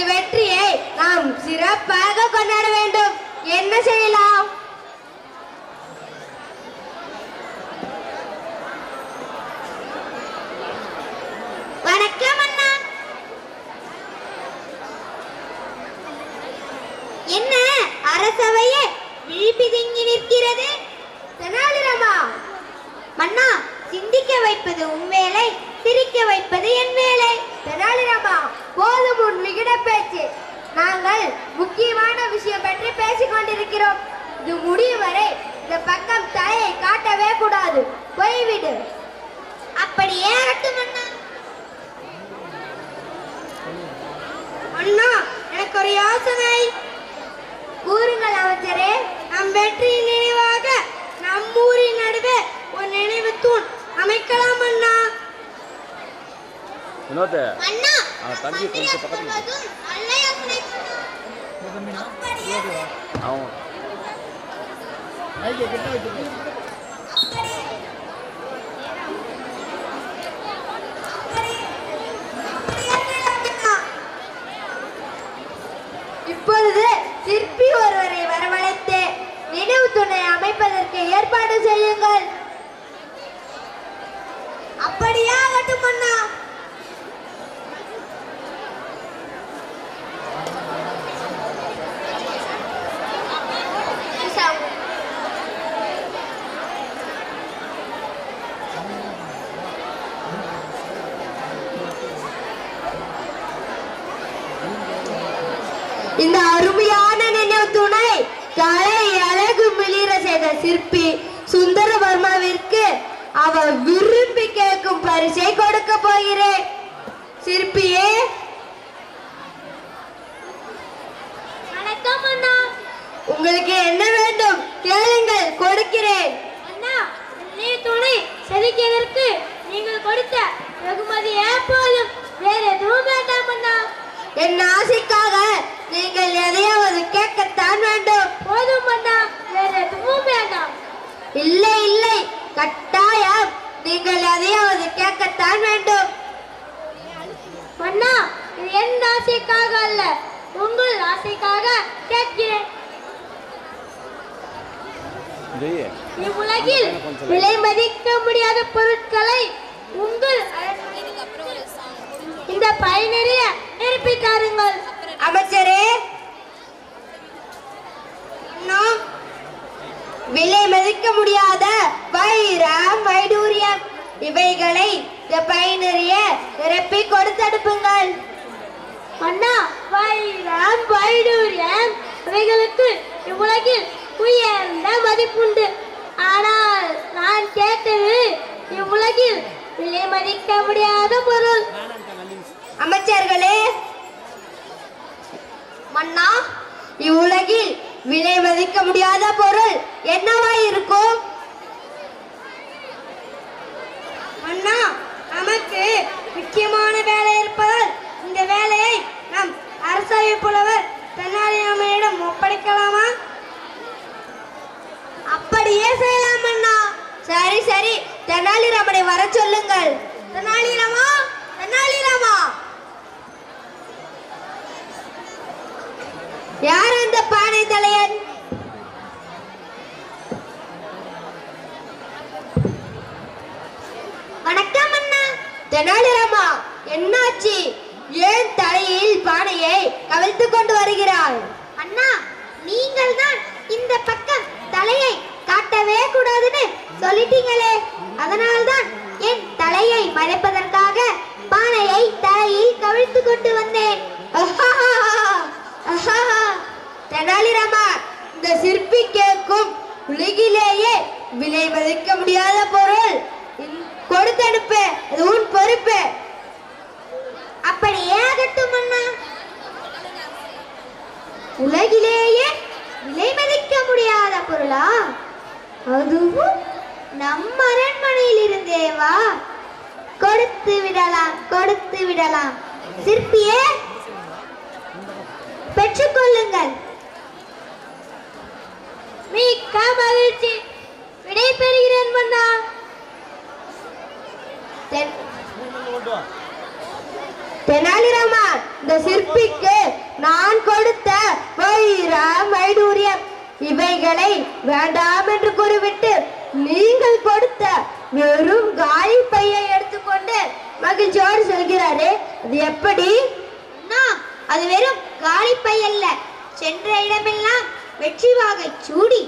அவரது வெற்றியை நாம் சிறப்பாக கொண்டாட வேண்டும். என்ன செய்யலாம்? வணக்கம் அண்ணா. என்ன அரசவையே விழிப்பிதுங்கி நிற்கிறது? தெனாலிராமா, மன்னா, சிந்திக்க வைப்பது உன் வேலை, சிரிக்க வைப்பது என் வேலை. தெனாலிராமா, போதும் உன் விகிட பேச்சு. நாங்கள் முக்கியமான விஷயம் பற்றி பேசிக் கொண்டிருக்கிறோம். இது முடியும் வரை இந்த பக்கம் தலையை காட்டவே கூடாது. போய்விடு. அப்படியே ஆகட்டும் அண்ணா. அண்ணா, எனக்கு ஒரு யோசனை. கூறுங்கள் அமைச்சரே. நம் வெற்றியின் நினைவாக நம் ஊரின் நடுவே ஒரு நினைவு தூண் அமைக்கலாம் அண்ணா. அண்ணா, தம்பி கொஞ்சம் பக்கத்துல நல்ல யோசனை. இப்பொழுது சிற்பி ஒருவரை வரவழைத்து நினைவு துணை அமைப்பதற்கு ஏற்பாடு செய்யுங்கள். அப்படியே ஆகட்டும் அண்ணா. இந்த அருமையான நினைவு துணை கலை அழகு மிளிர செய்த சிற்பி சுந்தரவர்மாவிற்கு அவர் விரும்பி கேட்கும் பரிசை கொடுக்க போகிறேன். சிற்பியே. வணக்கம் அண்ணா. உங்களுக்கு என்ன வேண்டும் கேளுங்கள், கொடுக்கிறேன். அண்ணா, நினைவு துணை செதுக்கியதற்கு நீங்கள் கொடுத்த வெகுமதி எப்போதும் வேற எதுவும் வேண்டாம் அண்ணா. என் ஆசைக்காக நீங்கள் எதையாவது கேட்கத்தான் வேண்டும். போதும் அண்ணா, வேற எதுவும் வேண்டாம். இல்லை இல்லை, கட்டாயம் நீங்கள் எதையாவது கேட்கத்தான் வேண்டும். அண்ணா, இது என் ஆசைக்காக அல்ல, உங்கள் ஆசைக்காக கேட்கிறேன். இவ்வுலகில் விலை மதிக்க முடியாத பொருட்களை உங்கள் இந்த பயனறிய நிரப்பித்தாருங்கள். அமைச்சரே, விலை மதிக்க முடியாத வைரம், வைடூரியம் இவைகளை இந்த பயனறிய நிரப்பி கொடுத்தடுப்புங்கள். அண்ணா, வைரம், வைடூரியம் இவைகளுக்கு இவ்வுலகில் உயர்ந்த மதிப்புண்டு. ஆனால் நான் கேட்டது இவ்வுலகில் விலை மதிக்க முடியாத பொருள். அமைச்சர்களே, மன்னா, இவ்வுலகில் விலை மதிக்க முடியாத பொருள் என்னவாய் இருக்கும்? மன்னா, நமக்கு முக்கியமான வேலை இருப்பதால் இந்த வேலையை நம் அரசவை புலவர் தெனாலிராமனிடம் ஒப்படைக்கலாமா? அப்படியே செய்யலாம் அண்ணா. சரி சரி, தெனாலிராமனை வர சொல்லுங்கள். தெனாலிராமா, தெனாலிராமா. யார் அந்த பானை தலையன்? வணக்கம் அண்ணா. தெனாலிராமா, என்னாச்சு? ஏன் தலையில் பானையை கவிழ்த்து கொண்டு வருகிறாய்? அண்ணா, நீங்கள் தான் இந்த பக்கம் தலையை காட்டவே கூடாதுன்னு சொல்லிட்டீங்களே, அதனால்தான் என் தலையை மறைப்பதற்காக பானையை தலையில் கவிழ்த்து கொண்டு வந்தேன். தெனாலிராமா, இந்த சிற்பி கேட்கும் உலகிலேயே விலை மதிக்க முடியாத பொருள் கொடுத்தனுப்பு, அது உன் பொறுப்பு. அப்படியே ஆகட்டும் அண்ணா. உலகிலேயே விலை மதிக்க முடியாத பொருளா? அதுவும் நம் அரண்மனையில் இருந்தேவா? கொடுத்து விடலாம், கொடுத்து விடலாம். சிற்பியே, பெற்றுக்கொள்ளுங்கள். மிக்க மகிழ்ச்சி. விடை பெறுகிறேன் மன்னா. தெனாலிராமன், இந்த சிற்பிக்கு நான் கொடுத்த வைடூரியம் இவைகளை வேண்டாம் என்று கூறிவிட்டு நீங்கள் கொடுத்த வெறும் காலி பையை எடுத்துக்கொண்டு மகிழ்ச்சியோடு சொல்கிறாரே, அது எப்படி? அது வெறும் காலி பை அல்ல. சென்ற இடமெல்லாம் வெற்றி வாகை சூடி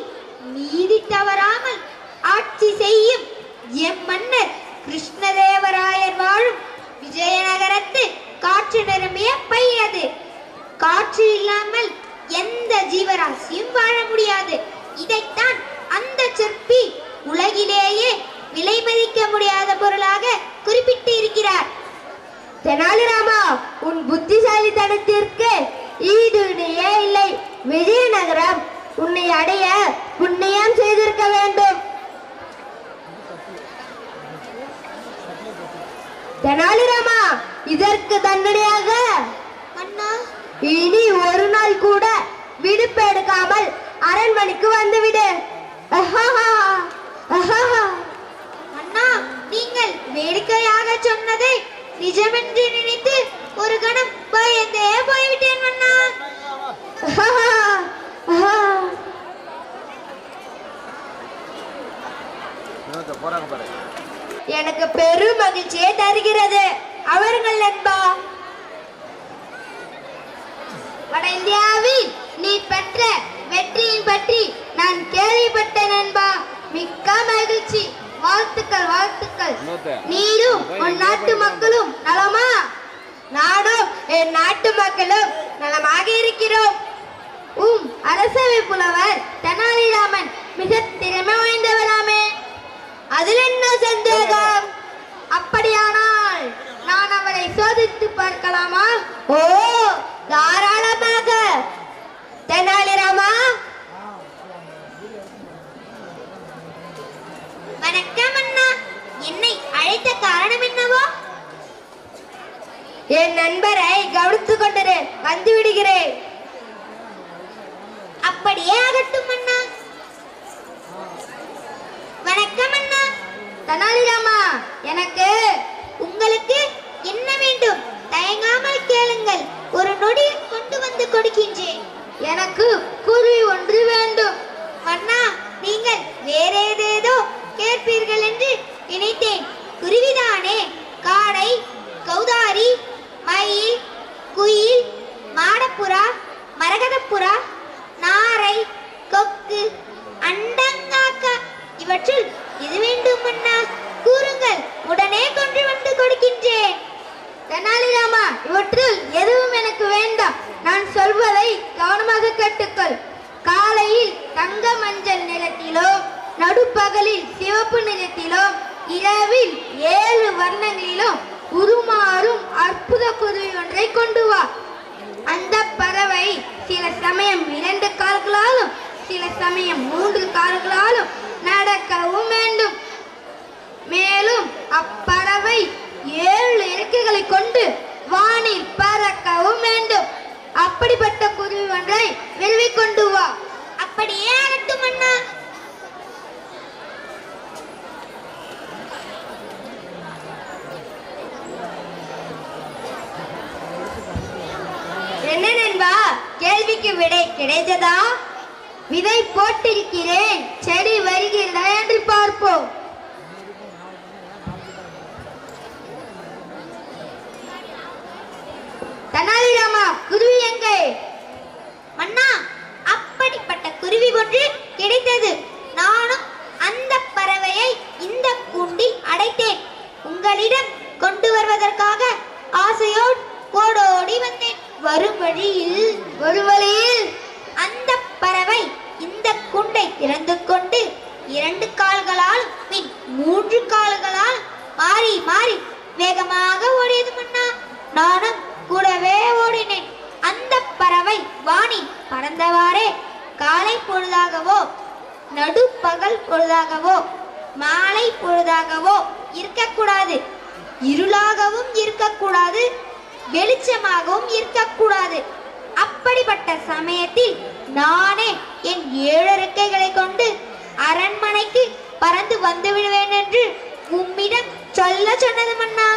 நீதி தவறாமல் ஆட்சி செய்யும் எம் மன்னர் கிருஷ்ணதேவராயர் வாழும் விஜயநகரத்து காற்று நிரம்பிய பை அது. காற்று இல்லாமல் எந்த ஜீவராசியும் வாழ முடியாது. இதைத்தான் அந்த சிற்பி உலகிலேயே விலை மதிக்க முடியாத பொருளாக குறிப்பிட்டு இருக்கிறார். தெனாலிராமா, உன் புத்திசாலித்தனத்திற்கு ஈடுணையே இல்லை. விஜயநகரம் உன்னை அடைய புண்ணியம் செய்திருக்க வேண்டும். தெனாலிராமா, இதற்கு தண்டனையாக இனி ஒரு நாள் கூட விடுப்பு எடுக்காமல் அரண்மனைக்கு வந்துவிடு. அண்ணா, நீங்கள் வேடிக்கையாக சொன்னதை நிஜமென்று நினைத்து ஒரு கணம் பயந்தே போய்விட்டேன் அண்ணா. எனக்கு பெரும் மகிழ்ச்சியை தருகிறது. அவர்கள் நண்பா, வட இந்தியாவில் நீ பெற்ற வெற்றியின் பற்றி நான் கேள்விப்பட்ட நண்பா. மிக்க மகிழ்ச்சி. வாழ்த்துக்கள், வாழ்த்துக்கள். நீரும் உன் நாட்டு மக்களும் நலமா? நானும் என் நாட்டு மக்களும் நலமாக இருக்கிறோம். அரசவை புலவர் தெனாலிராமன் மிக திறமை வாய்ந்தவராமே, அதில் என்ன சந்தேகம்? அப்படியானால் நான் அவரை சோதித்து பார்க்கலாமா? ஓ, தாராளமாக. தெனாலிராமா, வணக்கம் அண்ணா. என்னை அழைத்த காரணம் என்னவோ? என் நண்பரை கவனித்துக் கொண்டு வந்து விடுகிறேன். அப்படியே ஆகட்டும் அண்ணா. வணக்கம் அண்ணா. தெனாலிராமா, எனக்கு உங்களுக்கு என்ன வேண்டும்? தயங்காமல் கேளுங்கள். ஒரு நொடியில் கொண்டு வந்து கொடுக்கின்றேன். எனக்கு குருவி ஒன்று வேண்டும். அண்ணா, நீங்கள் வேற ஏதேதோ கேட்பீர்கள் என்று நினைத்தேன். குருவிதானே? காடை, கௌதாரி, மயில், குயில், மாடப்புறா, மரகதப்புறா, நாரை, கொக்கு, அண்டங்காக்கா, இவற்றுள் இது வேண்டும் அண்ணா? கூறுங்கள், உடனே கொண்டு வந்து கொடுக்கின்றேன். தெனாலிராமா, இவற்றுள் எதுவும் எனக்கு வேண்டாம். நான் சொல்வதை கவனமாக கேட்டுக்கொள். காலையில் தங்க மஞ்சள் நிறத்திலோ, நடுப்பகலில் சிவப்பு நிறத்திலோ, இரவில் 7 வர்ணங்களிலும் உருமாறும் அற்புத குருவி ஒன்றை கொண்டு வா. அந்த பறவை சில சமயம் 2 கால்களாலும் சில சமயம் 3 கால்களாலும் நடக்கவும் வேண்டும். மேலும் அப்பறவை 7 இறக்கைகளை கொண்டு வானில் பறக்கவும் வேண்டும். அப்படிப்பட்ட குருவி ஒன்றை விரும்பி கொண்டு வா. அப்படியே ஆகட்டும் அண்ணா. என்ன நண்பா, கேள்விக்கு விடை கிடைத்ததா? விதை போட்டிருக்கிறேன், செடி வருகிறதா என்று பார்ப்போம். தெனாலிராமா, குருவி எங்கே? அண்ணா, அப்படிப்பட்ட குருவி ஒன்று கிடைத்தது. நானும் அந்த பறவையை இந்த கூண்டில் அடைத்தேன். உங்களிடம் கொண்டு வருவதற்காக ஆசையோடு ஓடோடி வந்தேன். வரும் வழியில் அந்த பறவை இந்த கூண்டை திறந்து கொண்டு 2 கால்களால் பின் 3 கால்களால் மாறி மாறி வேகமாக ஓடியது மன்னா. நானும் கூடவே ஓடினேன். அந்த பறவை வானில் பறந்தவாறே காலை பொழுதாகவோ, நடுப்பகல் பொழுதாகவோ, மாலை பொழுதாகவோ இருக்கக்கூடாது. இருளாகவும் இருக்கக்கூடாது, வெளிச்சமாகவும் இருக்கக்கூடாது. அப்படிப்பட்ட சமயத்தில் நானே என் 7 இறக்கைகளை கொண்டு அரண்மனைக்கு பறந்து வந்து விடுவேன் என்று உம்மிடம் சொல்ல சொன்னது மன்னா.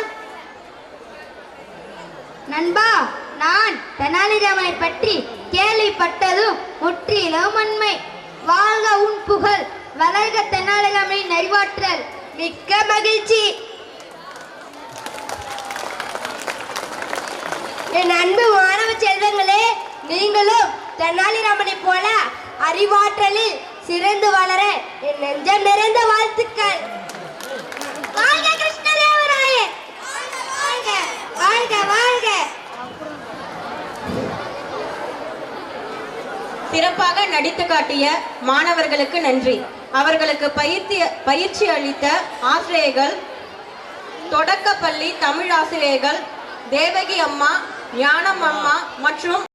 நண்பா, நான் தெனாலிராமனை பற்றி கேள்விப்பட்டதும் முற்றிலும் உண்மை. வாழ்க உன் புகழ், வளர்க தெனாலிராமனின் அறிவாற்றல். மிக்க மகிழ்ச்சி. என் அன்பு மாணவ செல்வங்களே, நீங்களும் தெனாலிராமனை போல அறிவாற்றலில் சிறந்து வளர என் நெஞ்சம் நிறைந்த வாழ்த்துக்கள். வாழ்க கிருஷ்ணதேவராயர், வாழ்க வாழ்க வாழ்க. சிறப்பாக நடித்து காட்டிய மாணவர்களுக்கு நன்றி. அவர்களுக்கு பயிற்சி அளித்த ஆசிரியர்கள், தொடக்கப்பள்ளி தமிழ் ஆசிரியர்கள் தேவகி அம்மா, ஞானம் அம்மா மற்றும்